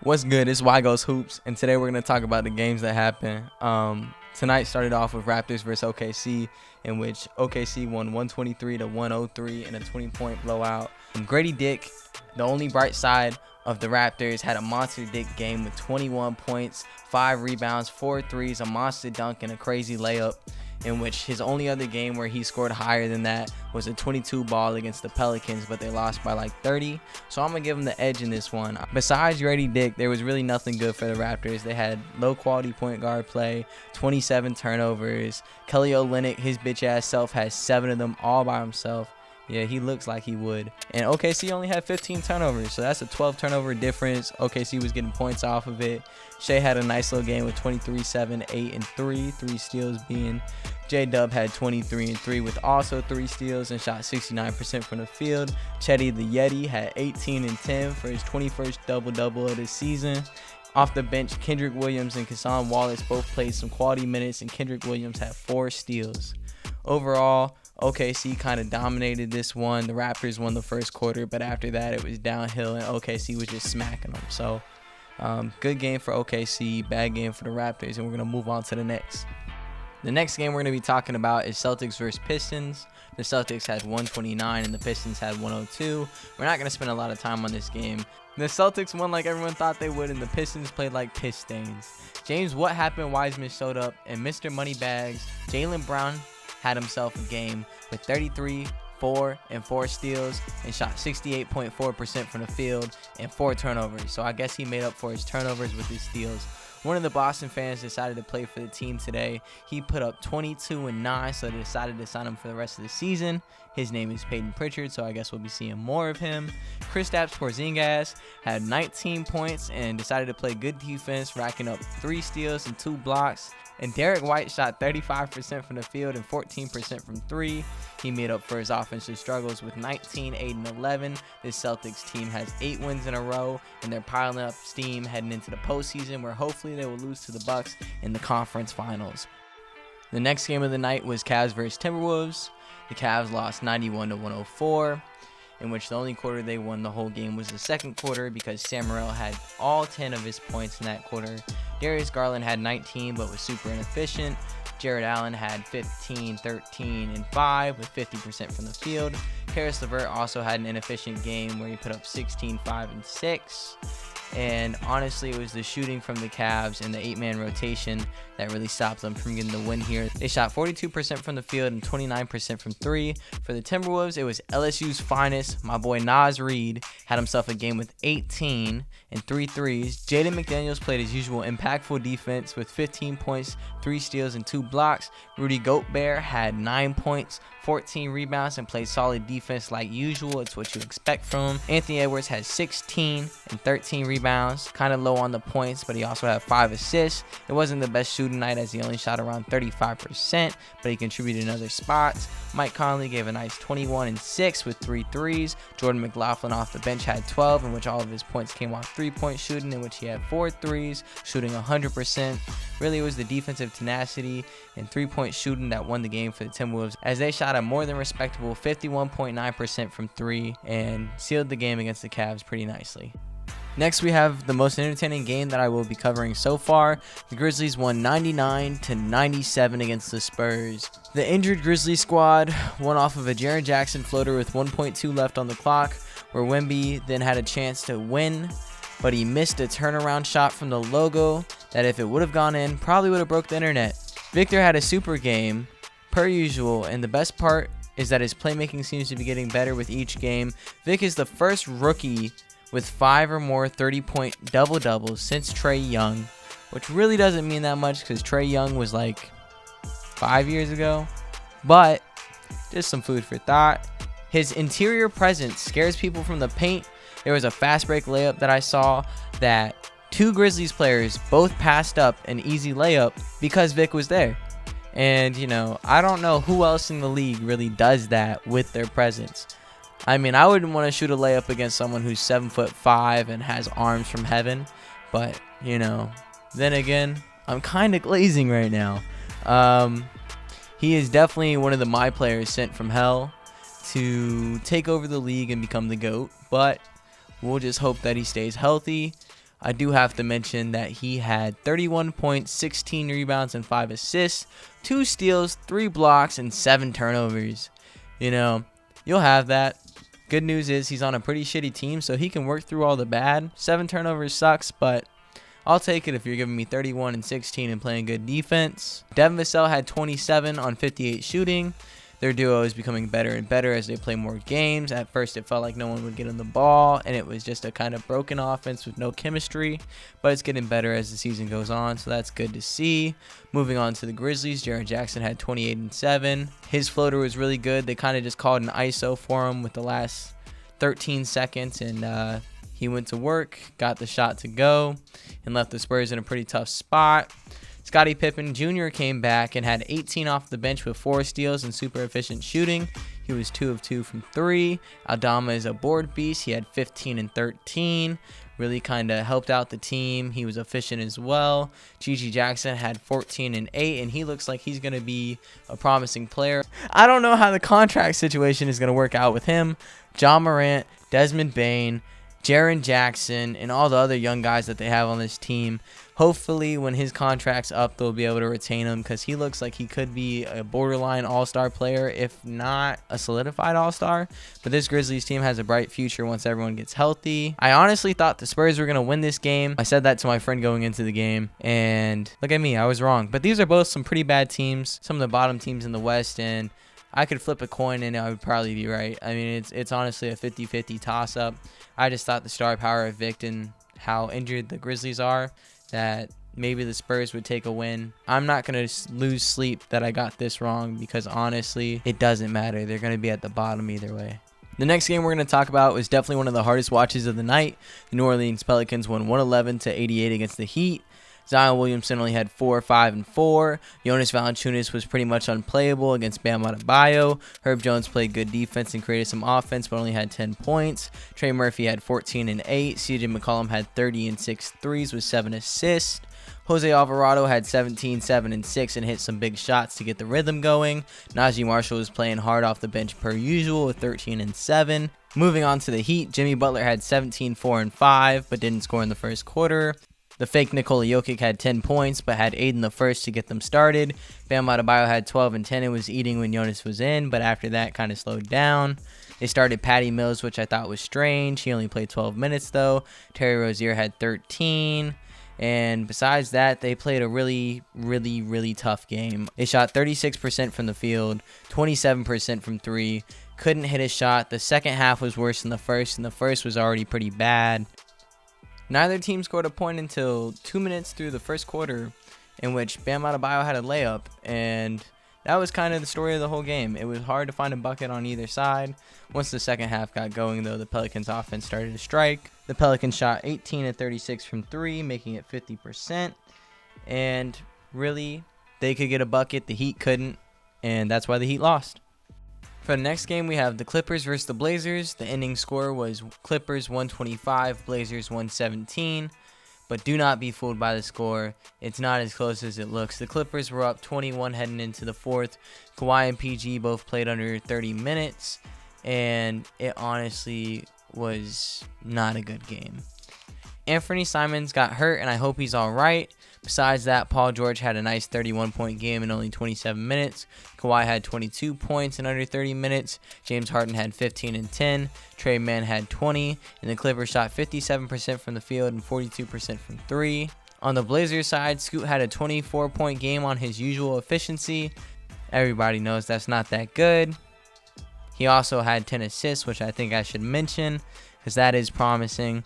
What's good? It's Y Goes Hoops, and today we're going to talk about the games that happened. Tonight started off with Raptors versus OKC, in which OKC won 123 to 103 in a 20-point blowout. Grady Dick, the only bright side of the Raptors, had a monster Dick game with 21 points, 5 rebounds, 4 threes, a monster dunk, and a crazy layup, in which his only other game where he scored higher than that was a 22 ball against the Pelicans, but they lost by like 30. So I'm going to give him the edge in this one. Besides Grady Dick, there was really nothing good for the Raptors. They had low quality point guard play, 27 turnovers. Kelly Olynyk, his bitch ass self, has 7 of them all by himself. Yeah, he looks like he would. And OKC only had 15 turnovers, so that's a 12 turnover difference. OKC was getting points off of it. Shea had a nice little game with 23, 7, 8, and 3. 3 steals being J-Dub had 23 and 3 with also 3 steals and shot 69% from the field. Chetty the Yeti had 18 and 10 for his 21st double-double of the season. Off the bench, Kendrick Williams and Cason Wallace both played some quality minutes, and Kendrick Williams had 4 steals. Overall, OKC kind of dominated this one. The Raptors won the first quarter, but after that it was downhill and OKC was just smacking them. So good game for OKC, bad game for the Raptors, and we're going to move on to the next. The next game we're going to be talking about is Celtics versus Pistons. The Celtics had 129 and the Pistons had 102. We're not going to spend a lot of time on this game. The Celtics won like everyone thought they would, and the Pistons played like piss stains. James What Happened Wiseman showed up, and Mr. Moneybags, Jaylen Brown, had himself a game with 33, 4, and 4 steals and shot 68.4% from the field and 4 turnovers. So I guess he made up for his turnovers with his steals. One of the Boston fans decided to play for the team today. He put up 22 and 9, so they decided to sign him for the rest of the season. His name is Peyton Pritchard, so I guess we'll be seeing more of him. Kristaps Porzingis had 19 points and decided to play good defense, racking up 3 steals and 2 blocks. And Derek White shot 35% from the field and 14% from 3. He made up for his offensive struggles with 19, 8, and 11. This Celtics team has 8 wins in a row, and they're piling up steam heading into the postseason, where hopefully they will lose to the Bucks in the conference finals. The next game of the night was Cavs versus Timberwolves. The Cavs lost 91 to 104. In which the only quarter they won the whole game was the second quarter, because Sam Morril had all 10 of his points in that quarter. Darius Garland had 19 but was super inefficient. Jared Allen had 15, 13, and 5 with 50% from the field. Karis LeVert also had an inefficient game where he put up 16, 5, and 6. And honestly, it was the shooting from the Cavs and the 8-man rotation that really stopped them from getting the win here. They shot 42% from the field and 29% from 3. For the Timberwolves, it was LSU's finest. My boy Naz Reid had himself a game with 18 and 3 threes. Jaden McDaniels played his usual impactful defense with 15 points, 3 steals, and 2 blocks. Rudy Gobert had 9 points, 14 rebounds, and played solid defense like usual. It's what you expect from him. Anthony Edwards had 16 and 13 rebounds, kind of low on the points, but he also had 5 assists. It wasn't the best shooting night as he only shot around 35%, but he contributed in other spots. Mike Conley gave a nice 21 and 6 with 3 threes. Jordan McLaughlin off the bench had 12, in which all of his points came off 3-point shooting, in which he had 4 threes, shooting 100%. Really, it was the defensive tenacity and 3-point shooting that won the game for the Timberwolves, as they shot a more than respectable 51.9% from 3 and sealed the game against the Cavs pretty nicely. Next, we have the most entertaining game that I will be covering so far. The Grizzlies won 99 to 97 against the Spurs. The injured Grizzlies squad won off of a Jaren Jackson floater with 1.2 left on the clock, where Wemby then had a chance to win, but he missed a turnaround shot from the logo that, if it would have gone in, probably would have broke the internet. Victor had a super game, per usual, and the best part is that his playmaking seems to be getting better with each game. Vic is the first rookie with 5 or more 30-point double-doubles since Trae Young, which really doesn't mean that much because Trae Young was like 5 years ago, but just some food for thought. His interior presence scares people from the paint. There was a fast break layup that I saw that 2 Grizzlies players both passed up an easy layup because Vic was there. And, I don't know who else in the league really does that with their presence. I mean, I wouldn't want to shoot a layup against someone who's 7'5" and has arms from heaven. But, then again, I'm kind of glazing right now. He is definitely one of the my players sent from hell to take over the league and become the GOAT. But we'll just hope that he stays healthy. I do have to mention that he had 31 points, 16 rebounds, and 5 assists, 2 steals, 3 blocks, and 7 turnovers. You know, you'll have that. Good news is he's on a pretty shitty team, so he can work through all the bad. 7 turnovers sucks, but I'll take it if you're giving me 31 and 16 and playing good defense. Devin Vassell had 27 on 58 shooting. Their duo is becoming better and better as they play more games. At first, it felt like no one would get on the ball, and it was just a kind of broken offense with no chemistry. But it's getting better as the season goes on, so that's good to see. Moving on to the Grizzlies, Jaren Jackson had 28 and 7. His floater was really good. They kind of just called an ISO for him with the last 13 seconds, and he went to work, got the shot to go, and left the Spurs in a pretty tough spot. Scottie Pippen Jr. came back and had 18 off the bench with 4 steals and super efficient shooting. He was 2 of 2 from 3. Aldama is a board beast. He had 15 and 13. Really kind of helped out the team. He was efficient as well. Gigi Jackson had 14 and 8, and he looks like he's going to be a promising player. I don't know how the contract situation is going to work out with him. John Morant, Desmond Bane, Jaren Jackson, and all the other young guys that they have on this team. Hopefully, when his contract's up, they'll be able to retain him because he looks like he could be a borderline all-star player, if not a solidified all-star. But this Grizzlies team has a bright future once everyone gets healthy. I honestly thought the Spurs were going to win this game. I said that to my friend going into the game, and look at me, I was wrong. But these are both some pretty bad teams, some of the bottom teams in the West, and I could flip a coin and I would probably be right. I mean, it's honestly a 50-50 toss-up. I just thought the star power of Vic and how injured the Grizzlies are, that maybe the Spurs would take a win. I'm not going to lose sleep that I got this wrong because honestly, it doesn't matter. They're going to be at the bottom either way. The next game we're going to talk about was definitely one of the hardest watches of the night. The New Orleans Pelicans won 111-88 against the Heat. Zion Williamson only had 4, 5, and 4. Jonas Valanciunas was pretty much unplayable against Bam Adebayo. Herb Jones played good defense and created some offense, but only had 10 points. Trey Murphy had 14 and 8. CJ McCollum had 30 and 6 threes with 7 assists. Jose Alvarado had 17, 7, and 6 and hit some big shots to get the rhythm going. Najee Marshall was playing hard off the bench per usual with 13 and 7. Moving on to the Heat, Jimmy Butler had 17, 4, and 5, but didn't score in the first quarter. The fake Nikola Jokic had 10 points, but had 8 in the first to get them started. Bam Adebayo had 12 and 10 and was eating when Jonas was in, but after that kind of slowed down. They started Patty Mills, which I thought was strange. He only played 12 minutes, though. Terry Rozier had 13. And besides that, they played a really tough game. They shot 36% from the field, 27% from 3. Couldn't hit a shot. The second half was worse than the first, and the first was already pretty bad. Neither team scored a point until 2 minutes through the first quarter, in which Bam Adebayo had a layup, and that was kind of the story of the whole game. It was hard to find a bucket on either side. Once the second half got going, though, the Pelicans offense started to strike. The Pelicans shot 18 and 36 from 3, making it 50%, and really, they could get a bucket, the Heat couldn't, and that's why the Heat lost. For the next game, we have the Clippers versus the Blazers. The ending score was Clippers 125, Blazers 117. But do not be fooled by the score. It's not as close as it looks. The Clippers were up 21 heading into the fourth. Kawhi and PG both played under 30 minutes. And it honestly was not a good game. Anthony Simons got hurt, and I hope he's all right. Besides that, Paul George had a nice 31-point game in only 27 minutes. Kawhi had 22 points in under 30 minutes. James Harden had 15 and 10. Trey Mann had 20. And the Clippers shot 57% from the field and 42% from 3. On the Blazers side, Scoot had a 24-point game on his usual efficiency. Everybody knows that's not that good. He also had 10 assists, which I think I should mention because that is promising.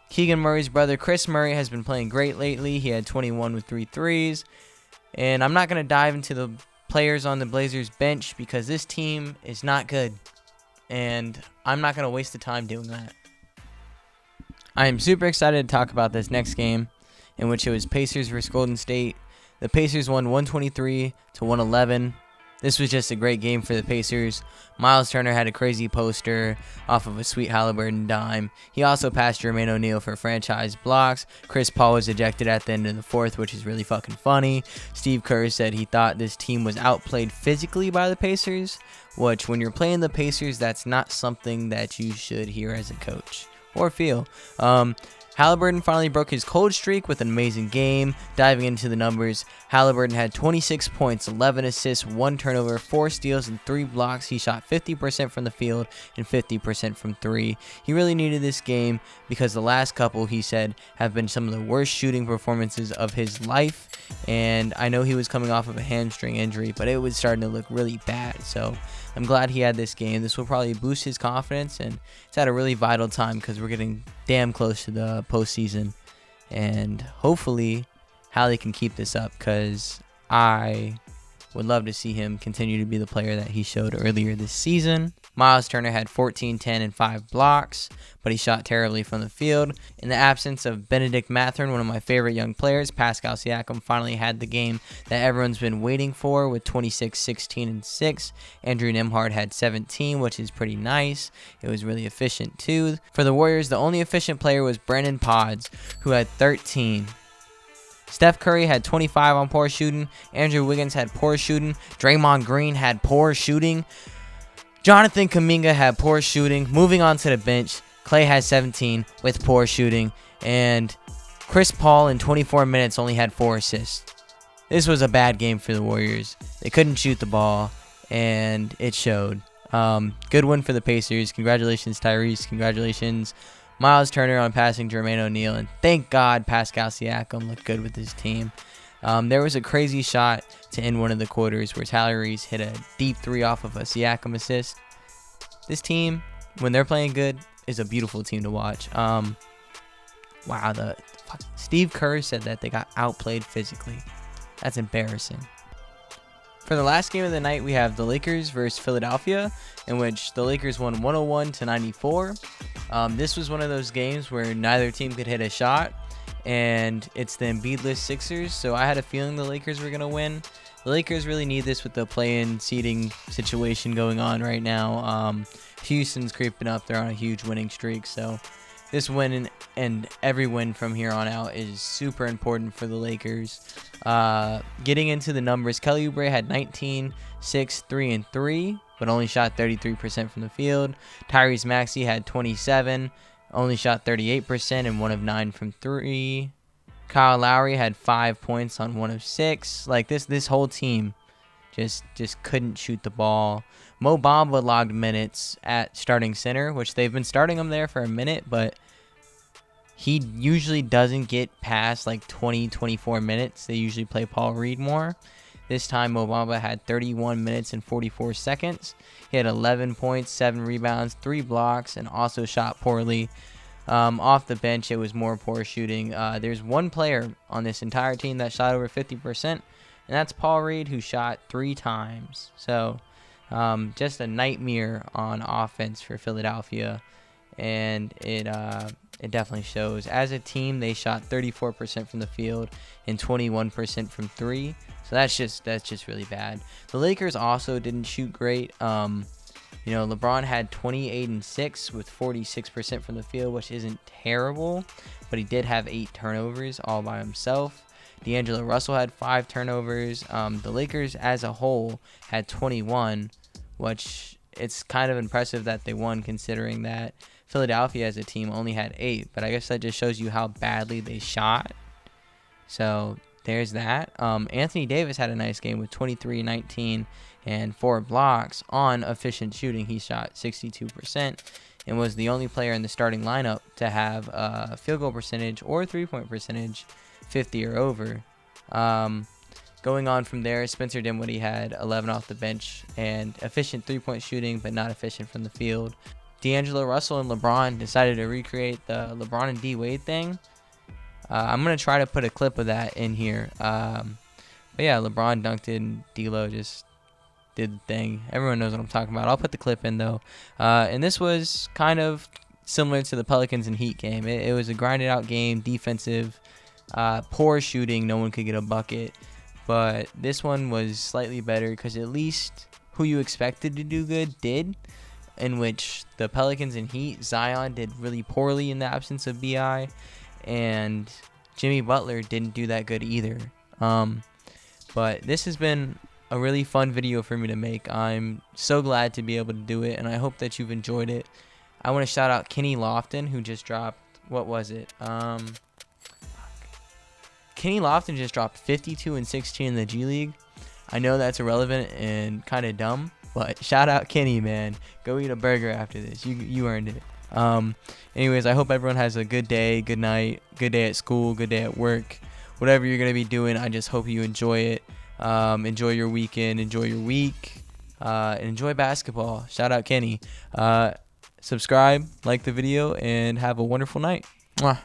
Keegan Murray's brother, Chris Murray, has been playing great lately. He had 21 with 3 threes. And I'm not going to dive into the players on the Blazers bench because this team is not good. And I'm not going to waste the time doing that. I am super excited to talk about this next game, in which it was Pacers versus Golden State. The Pacers won 123-111. This was just a great game for the Pacers. Miles Turner had a crazy poster off of a sweet Halliburton dime. He also passed Jermaine O'Neal for franchise blocks. Chris Paul was ejected at the end of the fourth, which is really fucking funny. Steve Kerr said he thought this team was outplayed physically by the Pacers, which when you're playing the Pacers, that's not something that you should hear as a coach or feel. Halliburton finally broke his cold streak with an amazing game. Diving into the numbers, Halliburton had 26 points, 11 assists, 1 turnover, 4 steals, and 3 blocks. He shot 50% from the field and 50% from 3. He really needed this game because the last couple, he said, have been some of the worst shooting performances of his life. And I know he was coming off of a hamstring injury, but it was starting to look really bad. So I'm glad he had this game. This will probably boost his confidence, and it's at a really vital time because we're getting damn close to the postseason. And hopefully, Hallie can keep this up because I would love to see him continue to be the player that he showed earlier this season. Miles Turner had 14, 10, and 5 blocks, but he shot terribly from the field. In the absence of Benedict Mathurin, one of my favorite young players, Pascal Siakam finally had the game that everyone's been waiting for with 26, 16, and 6. Andrew Nembhard had 17, which is pretty nice. It was really efficient too. For the Warriors, the only efficient player was Brandon Podds, who had 13. Steph Curry had 25 on poor shooting. Andrew Wiggins had poor shooting. Draymond Green had poor shooting. Jonathan Kuminga had poor shooting. Moving on to the bench, Klay had 17 with poor shooting. And Chris Paul in 24 minutes only had 4 assists. This was a bad game for the Warriors. They couldn't shoot the ball, and it showed. Good win for the Pacers. Congratulations, Tyrese. Congratulations, Miles Turner, on passing Jermaine O'Neal. And thank God Pascal Siakam looked good with his team. There was a crazy shot to end one of the quarters where Tyrese hit a deep 3 off of a Siakam assist. This team, when they're playing good, is a beautiful team to watch. Wow, Steve Kerr said that they got outplayed physically. That's embarrassing. For the last game of the night, we have the Lakers versus Philadelphia, in which the Lakers won 101-94. This was one of those games where neither team could hit a shot, and it's the Embiid-less Sixers, so I had a feeling the Lakers were going to win. The Lakers really need this with the play-in seeding situation going on right now. Houston's creeping up. They're on a huge winning streak, so this win and every win from here on out is super important for the Lakers. Getting into the numbers, Kelly Oubre had 19, 6, 3, and 3, but only shot 33% from the field. Tyrese Maxey had 27, only shot 38% and 1 of 9 from 3. Kyle Lowry had 5 points on 1 of 6. Like this whole team just couldn't shoot the ball. Mo Bamba logged minutes at starting center, which they've been starting him there for a minute, but he usually doesn't get past like 20-24 minutes. They usually play Paul Reed more. This time, Mo Bamba had 31 minutes and 44 seconds. He had 11 points, 7 rebounds, 3 blocks, and also shot poorly. Off the bench, it was more poor shooting. There's one player on this entire team that shot over 50%, and that's Paul Reed, who shot 3 times. So just a nightmare on offense for Philadelphia, and it definitely shows. As a team, they shot 34% from the field and 21% from 3. So that's just really bad. The Lakers also didn't shoot great. LeBron had 28 and 6 with 46% from the field, which isn't terrible, but he did have 8 turnovers all by himself. D'Angelo Russell had 5 turnovers. The Lakers as a whole had 21, which it's kind of impressive that they won, considering that Philadelphia as a team only had 8. But I guess that just shows you how badly they shot. So there's that. Anthony Davis had a nice game with 23, 19, and 4 blocks on efficient shooting. He shot 62% and was the only player in the starting lineup to have a field goal percentage or 3-point percentage 50 or over. Going on from there, Spencer Dinwiddie had 11 off the bench and efficient 3-point shooting, but not efficient from the field. D'Angelo Russell and LeBron decided to recreate the LeBron and D Wade thing. I'm going to try to put a clip of that in here. But yeah, LeBron dunked it and D'Lo just did the thing. Everyone knows what I'm talking about. I'll put the clip in, though. And this was kind of similar to the Pelicans and Heat game. It was a grinded out game, defensive, poor shooting. No one could get a bucket. But this one was slightly better because at least who you expected to do good did, in which the Pelicans and Heat, Zion did really poorly in the absence of B.I., and Jimmy Butler didn't do that good either. But this has been a really fun video for me to make. I'm so glad to be able to do it, and I hope that you've enjoyed it. I want to shout out Kenny Lofton, who just dropped what was it? Kenny Lofton just dropped 52 and 16 in the G League. I know that's irrelevant and kind of dumb, but shout out Kenny, man. Go eat a burger after this. You earned it. Anyways, I hope everyone has a good day, good night, good day at school, good day at work. Whatever you're going to be doing, I just hope you enjoy it. Enjoy your weekend, enjoy your week, and enjoy basketball. Shout out Kenny. Subscribe, like the video, and have a wonderful night. Mwah.